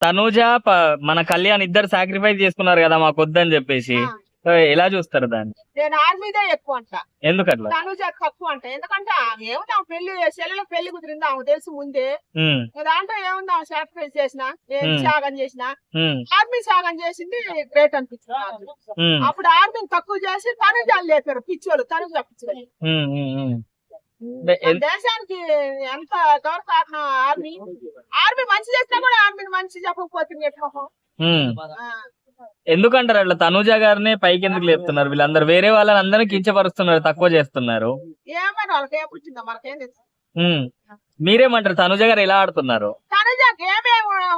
తనూజ మన కళ్యాణ్ ఇద్దరు సాక్రిఫైస్ చేసుకున్నారు కదా మాకు వద్దని చెప్పేసి. ఆ, సో ఎలా చూస్తారు దాన్ని? నేను ఆర్మీదే ఎక్కువ అంట, ఎందుకట్లా? తనుజ తక్కువ అంట. ఎందుకంటే ఆమె ఏముంది, ఆమె పెళ్లి చెల్లెలకు పెళ్లి కుదిరింది ఆమె తెలుసు ముందే. ఉమ్, దాంట్లో ఏముంది, ఆమె సాక్రిఫైస్ చేసినా, ఏం ఉమ్, త్యాగం చేసినా, ఉమ్, ఆర్మీ త్యాగం చేసింది గ్రేట్ అనిపించింది నాకు. ఉమ్, అప్పుడు ఆర్మీని తక్కువ చేసి తనుజాలు లేపారు పిచ్చోళ్ళు, తనుజ పిచ్చోళ్ళు. ఉమ్, ఉమ్, ఉమ్. అంటే మన దేశానికి ఎంత గౌరవ కారణం ఆర్మీ. ఆర్మీ మంచి చేసినా కూడా ఆర్మీని మంచి చెప్పకపోతుంది ఎట్లా. ఉమ్. ఎందుకంటారు అట్లా? తనూజ గారినే పైకి ఎందుకు లేపుతున్నారు వీళ్ళందరూ? వేరే వాళ్ళని అందరినీ కించపరుస్తున్నారు, తక్కువ చేస్తున్నారు. ఏమని వాళ్ళకి ఏం పుట్టిందో మనకేం తెలుసు. ఉమ్. మీరేమంటారు? తనూజ గారు ఎలా ఆడుతున్నారు? తనుజ గేమే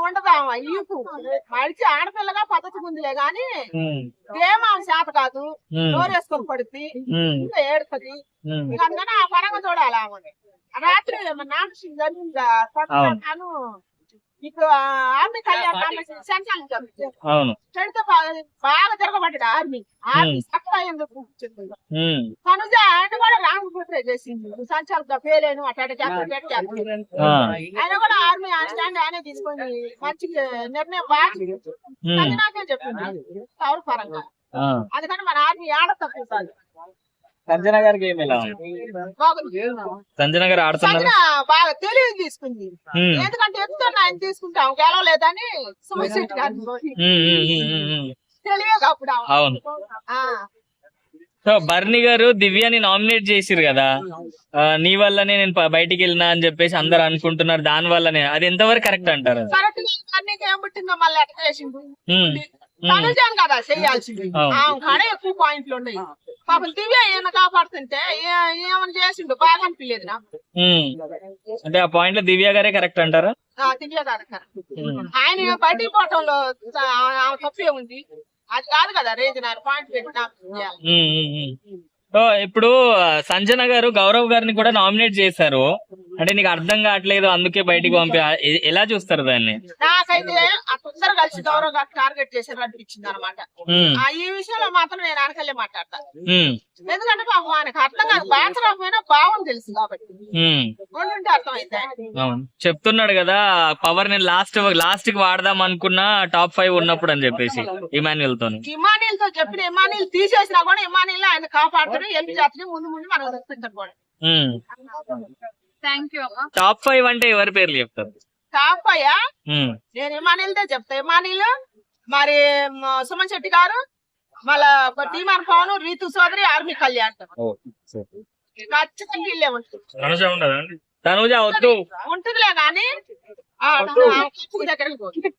ఉండదు, ఆమె ఈపు మడిచి ఆడపిల్లగా పద్ధతి ముందులే గాని ఉమ్, గేమ్ ఆమె చేత కాదు. ఉమ్, నోరేసుకొని పడుద్ది, ఉమ్, ఇంకా ఏడుతుంది. ఉమ్. ఇక అందుకని ఆ పరంగా చూడాలి ఆమె. రాత్రి నాటకం జరిగిందా అవును. తాను ఇప్పుడు ఆర్మీ కళ్యాణ్ సంచాలనం జరుగుతుంది. అవును. చెడితే బాగా తిరగబడ్డాడు ఆర్మీ. ఆర్మీ సక్తా ఎందుకు చెప్తుంది. ఉమ్, తనుజ ఆయన కూడా రాంగ్ పోట్రే చేసింది, సంచాలక పేలేను అట్లా చేస్తాడు. ఆ, ఆయన కూడా ఆర్మీ స్టాండ్ ఆయనే తీసుకొని మంచి నిర్ణయం బాగా ఉమ్, నాకే చెప్పింది పవర్ పరంగా. ఆ. అందుకని మన ఆర్మీ ఆడ తక్కువ కాదు. సంజన గారికి ఏమి ఎలా ఉంది? బాగుంది. సంజన గారు ఆడుతున్నారు. సంజన బాగా తెలివి తీసుకుంది. ఉమ్, ఎందుకంటే ఎత్తుతున్న ఆయన తీసుకుంటాం గెలవలేదని సుమశెట్టి గారిని ఉమ్, ఉమ్, ఉమ్, ఉమ్. తెలియదు అప్పుడు ఆమె. అవును. ఆ, సో బర్ని గారు దివ్యని నామినేట్ చేసిరు కదా, నీ వల్లనే నేను బయటికి వెళ్ళినా అని చెప్పేసి అందరు అనుకుంటున్నారు. దాని వల్లనే అది ఎంతవరకు కరెక్ట్ అంటారు? కరెక్ట్ గా అన్నికి ఏం పుట్టిందో మళ్ళీ ఎట్లా చేసిండు. ఉమ్, ఉమ్, తనుజాను కదా చెయ్యాల్సింది. అవును. ఆమె కాడే ఎక్కువ పాయింట్లు ఉన్నాయి. పాపం దివ్య ఈయన కాపాడుతుంటే ఏమని చేసిండు బాగా అనిపించలేదు నాకు. ఉమ్. అంటే ఆ పాయింట్ లో దివ్య గారే కరెక్ట్ అంటారా? దివ్య గారు ఉమ్, ఆయన బయటికి పోవటంలో ఆమె తప్పే ఉంది. అది కాదు కదా రేంజ్ పాయింట్ పెట్టిన. ఉమ్, ఉమ్, ఉమ్. సో ఇప్పుడు సంజన గారు గౌరవ్ గారిని కూడా నామినేట్ చేశారు. అంటే నీకు అర్థం కావట్లేదు అందుకే బయటికి ఎలా చూస్తారు దాన్ని? నాకైతే ఆ తొందర కలిసి గౌరవ్ గారు టార్గెట్ చేశారు అనిపించింది అనమాట. ఉమ్, ఈ విషయంలో మాత్రం నేను అనకలే మాట్లాడతాను. ఉమ్, ఎందుకంటే పాపం ఆయనకు అర్థం కాదు, బ్యాచ్ రాకపోయినా భావం తెలుసు కాబట్టి ఉమ్. ఉండుంటే అర్థం అయితే. అవును, చెప్తున్నాడు కదా పవర్ నేను లాస్ట్ కి వాడదాం అనుకున్నా టాప్ 5 ఉన్నప్పుడు అని చెప్పేసి ఇమాన్యుల్ తో. ఇమానీల్ తో చెప్పిన ఇమానీల్ తీసేసినా కూడా ఇమానీల్ ఆయన కాపాడుతాడు. ఎల్లి జాతిని ముందు ముందు మనం తెప్పించారు కూడా. థ్యాంక్ యూ అమ్మా. టాప్ 5 అంటే ఎవరి పేర్లు చెప్తారు? టాప్ అయ్యా ఉమ్, నేను ఇమానీల్ తో చెప్తా. ఇమానీల్ మరి సుమన్ శెట్టి గారు, మళ్ళా టీమార్ పవన్, రీతు సోదరి, ఆర్మీ కళ్యాణ్ ఖచ్చితంగా ఇల్లే ఉంటుంది. తనుజ వద్దు ఉంటుందిలే గానీ దగ్గరికి